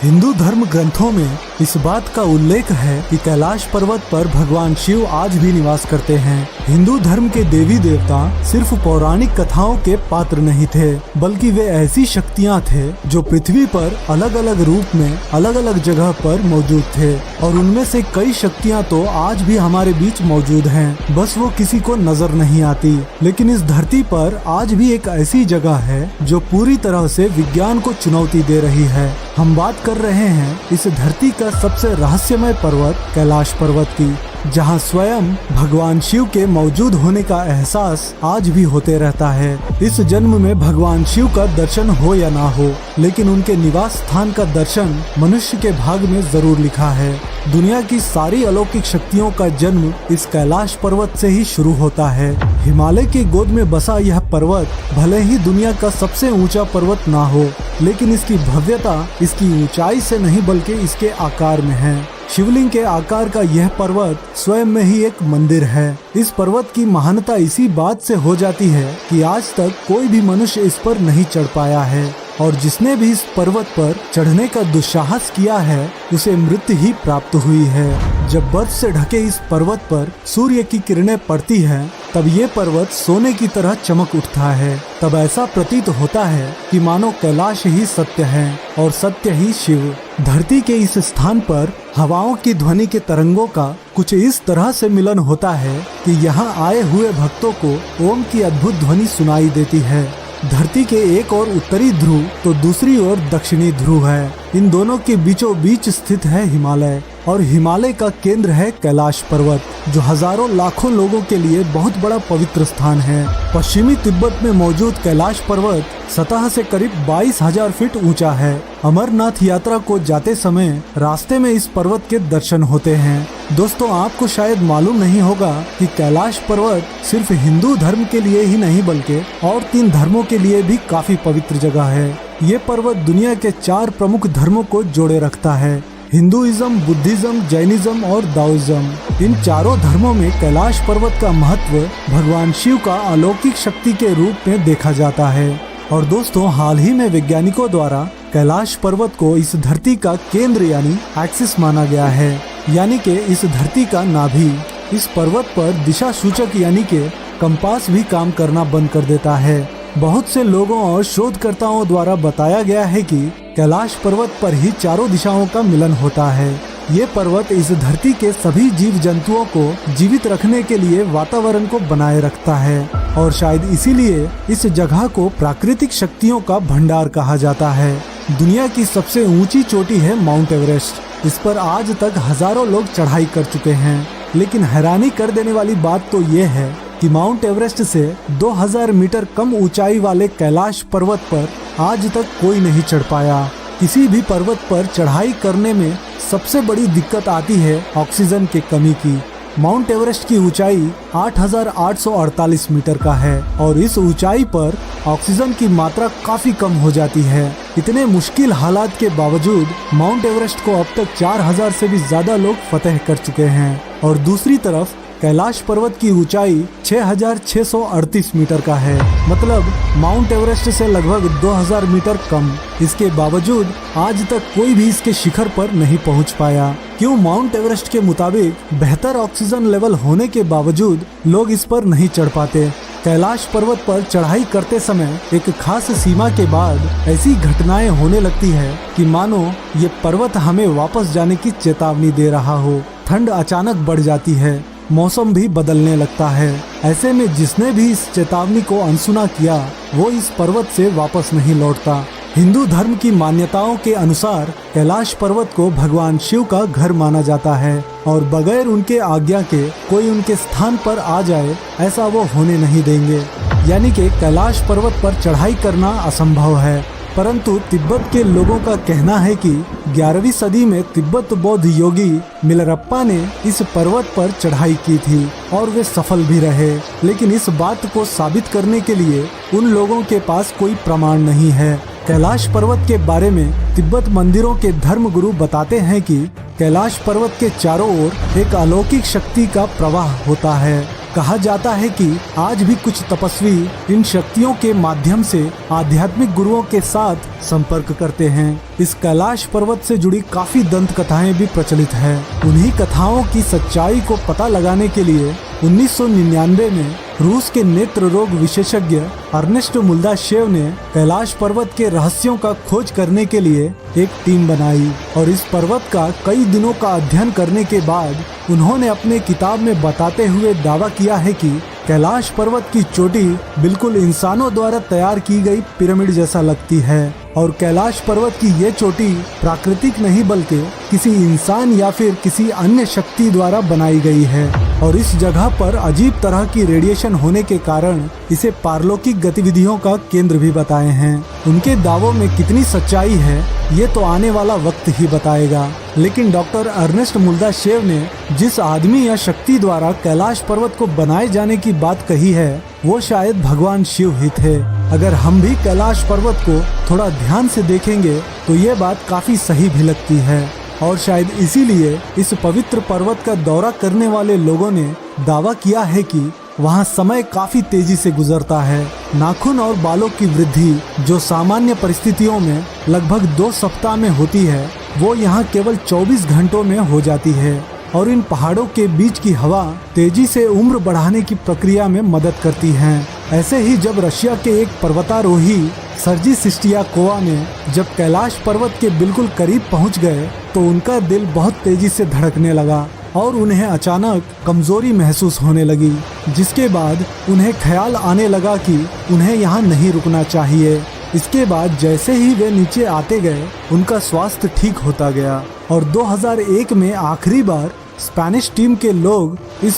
हिंदू धर्म ग्रंथों में इस बात का उल्लेख है कि कैलाश पर्वत पर भगवान शिव आज भी निवास करते हैं। हिंदू धर्म के देवी देवता सिर्फ पौराणिक कथाओं के पात्र नहीं थे, बल्कि वे ऐसी शक्तियां थे जो पृथ्वी पर अलग अलग रूप में अलग अलग जगह पर मौजूद थे, और उनमें से कई शक्तियां तो आज भी हमारे बीच मौजूद हैं, बस वो किसी को नजर नहीं आती। लेकिन इस धरती पर आज भी एक ऐसी जगह है जो पूरी तरह से विज्ञान को चुनौती दे रही है। हम बात कर रहे हैं इस धरती का सबसे रहस्यमय पर्वत कैलाश पर्वत की, जहां स्वयं भगवान शिव के मौजूद होने का एहसास आज भी होते रहता है। इस जन्म में भगवान शिव का दर्शन हो या ना हो, लेकिन उनके निवास स्थान का दर्शन मनुष्य के भाग में जरूर लिखा है। दुनिया की सारी अलौकिक शक्तियों का जन्म इस कैलाश पर्वत से ही शुरू होता है। हिमालय की गोद में बसा यह पर्वत भले ही दुनिया का सबसे ऊंचा पर्वत ना हो, लेकिन इसकी भव्यता इसकी ऊंचाई से नहीं बल्कि इसके आकार में है। शिवलिंग के आकार का यह पर्वत स्वयं में ही एक मंदिर है। इस पर्वत की महानता इसी बात से हो जाती है कि आज तक कोई भी मनुष्य इस पर नहीं चढ़ पाया है, और जिसने भी इस पर्वत पर चढ़ने का दुस्साहस किया है उसे मृत्यु ही प्राप्त हुई है। जब बर्फ से ढके इस पर्वत पर सूर्य की किरणें पड़ती हैं, तब ये पर्वत सोने की तरह चमक उठता है। तब ऐसा प्रतीत होता है कि मानो कैलाश ही सत्य है और सत्य ही शिव। धरती के इस स्थान पर हवाओं की ध्वनि के तरंगों का कुछ इस तरह से मिलन होता है कि यहाँ आए हुए भक्तों को ओम की अद्भुत ध्वनि सुनाई देती है। धरती के एक ओर उत्तरी ध्रुव तो दूसरी ओर दक्षिणी ध्रुव है। इन दोनों के बीचों बीच स्थित है हिमालय, और हिमालय का केंद्र है कैलाश पर्वत, जो हजारों लाखों लोगों के लिए बहुत बड़ा पवित्र स्थान है। पश्चिमी तिब्बत में मौजूद कैलाश पर्वत सतह से करीब 22,000 फीट ऊंचा है। अमरनाथ यात्रा को जाते समय रास्ते में इस पर्वत के दर्शन होते हैं। दोस्तों, आपको शायद मालूम नहीं होगा कि कैलाश पर्वत सिर्फ हिंदू धर्म के लिए ही नहीं बल्कि और 3 धर्मों के लिए भी काफी पवित्र जगह है। ये पर्वत दुनिया के 4 प्रमुख धर्मों को जोड़े रखता है: हिंदुइज्म, बुद्धिज्म, जैनिज्म और दाओइज्म। इन चारों धर्मों में कैलाश पर्वत का महत्व भगवान शिव का अलौकिक शक्ति के रूप में देखा जाता है। और दोस्तों, हाल ही में वैज्ञानिकों द्वारा कैलाश पर्वत को इस धरती का केंद्र यानी एक्सिस माना गया है, यानी कि इस धरती का नाभि। इस पर्वत पर दिशा सूचक यानी कि कंपास भी काम करना बंद कर देता है। बहुत से लोगों और शोधकर्ताओं द्वारा बताया गया है कि कैलाश पर्वत पर ही चारों दिशाओं का मिलन होता है। ये पर्वत इस धरती के सभी जीव जंतुओं को जीवित रखने के लिए वातावरण को बनाए रखता है, और शायद इसीलिए इस जगह को प्राकृतिक शक्तियों का भंडार कहा जाता है। दुनिया की सबसे ऊंची चोटी है माउंट एवरेस्ट। इस पर आज तक हजारों लोग चढ़ाई कर चुके हैं, लेकिन हैरानी कर देने वाली बात तो ये है कि माउंट एवरेस्ट से 2000 मीटर कम ऊंचाई वाले कैलाश पर्वत पर आज तक कोई नहीं चढ़ पाया। किसी भी पर्वत पर चढ़ाई करने में सबसे बड़ी दिक्कत आती है ऑक्सीजन की कमी की। माउंट एवरेस्ट की ऊंचाई 8,848 मीटर का है, और इस ऊंचाई पर ऑक्सीजन की मात्रा काफी कम हो जाती है। इतने मुश्किल हालात के बावजूद माउंट एवरेस्ट को अब तक 4000 से भी ज्यादा लोग फतेह कर चुके हैं, और दूसरी तरफ कैलाश पर्वत की ऊंचाई 6,638 मीटर का है, मतलब माउंट एवरेस्ट से लगभग 2000 मीटर कम। इसके बावजूद आज तक कोई भी इसके शिखर पर नहीं पहुंच पाया। क्यों? माउंट एवरेस्ट के मुताबिक बेहतर ऑक्सीजन लेवल होने के बावजूद लोग इस पर नहीं चढ़ पाते। कैलाश पर्वत पर चढ़ाई करते समय एक खास सीमा के बाद ऐसी घटनाएं होने लगती है कि मानो ये पर्वत हमें वापस जाने की चेतावनी दे रहा हो। ठंड अचानक बढ़ जाती है, मौसम भी बदलने लगता है। ऐसे में जिसने भी इस चेतावनी को अनसुना किया वो इस पर्वत से वापस नहीं लौटता। हिंदू धर्म की मान्यताओं के अनुसार कैलाश पर्वत को भगवान शिव का घर माना जाता है, और बगैर उनके आज्ञा के कोई उनके स्थान पर आ जाए ऐसा वो होने नहीं देंगे। यानी कि कैलाश पर्वत पर चढ़ाई करना असंभव है। परंतु तिब्बत के लोगों का कहना है कि 11वीं सदी में तिब्बत बौद्ध योगी मिलरप्पा ने इस पर्वत पर चढ़ाई की थी, और वे सफल भी रहे। लेकिन इस बात को साबित करने के लिए उन लोगों के पास कोई प्रमाण नहीं है। कैलाश पर्वत के बारे में तिब्बत मंदिरों के धर्म गुरु बताते हैं कि कैलाश पर्वत के चारों ओर एक अलौकिक शक्ति का प्रवाह होता है। कहा जाता है कि आज भी कुछ तपस्वी इन शक्तियों के माध्यम से आध्यात्मिक गुरुओं के साथ संपर्क करते हैं। इस कैलाश पर्वत से जुड़ी काफी दंत कथाएं भी प्रचलित है। उन्हीं कथाओं की सच्चाई को पता लगाने के लिए 1999 में रूस के नेत्र रोग विशेषज्ञ अर्नेस्ट मुल्दाशेव ने कैलाश पर्वत के रहस्यों का खोज करने के लिए एक टीम बनाई और इस पर्वत का कई दिनों का अध्ययन करने के बाद उन्होंने अपने किताब में बताते हुए दावा किया है कि कैलाश पर्वत की चोटी बिल्कुल इंसानों द्वारा तैयार की गई पिरामिड जैसा लगती है और कैलाश पर्वत की ये चोटी प्राकृतिक नहीं बल्कि किसी इंसान या फिर किसी अन्य शक्ति द्वारा बनाई गई है और इस जगह पर अजीब तरह की रेडिएशन होने के कारण इसे पारलौकिक गतिविधियों का केंद्र भी बताए हैं। उनके दावों में कितनी सच्चाई है ये तो आने वाला वक्त ही बताएगा, लेकिन डॉक्टर अर्नेस्ट मुल्दाशेव ने जिस आदमी या शक्ति द्वारा कैलाश पर्वत को बनाए जाने की बात कही है वो शायद भगवान शिव ही थे। अगर हम भी कैलाश पर्वत को थोड़ा ध्यान से देखेंगे तो ये बात काफी सही भी लगती है और शायद इसीलिए इस पवित्र पर्वत का दौरा करने वाले लोगों ने दावा किया है कि वहाँ समय काफी तेजी से गुजरता है। नाखून और बालों की वृद्धि जो सामान्य परिस्थितियों में लगभग 2 सप्ताह में होती है वो यहाँ केवल 24 घंटों में हो जाती है और इन पहाड़ों के बीच की हवा तेजी से उम्र बढ़ाने की प्रक्रिया में मदद करती है। ऐसे ही जब रशिया के एक पर्वतारोही सर्जी सिस्टियाकोवा ने जब कैलाश पर्वत के बिल्कुल करीब पहुंच गए तो उनका दिल बहुत तेजी से धड़कने लगा और उन्हें अचानक कमजोरी महसूस होने लगी, जिसके बाद उन्हें ख्याल आने लगा कि उन्हें यहाँ नहीं रुकना चाहिए। इसके बाद जैसे ही वे नीचे आते गए उनका स्वास्थ्य ठीक होता गया और 2001 में आखिरी बार स्पेनिश टीम के लोग इस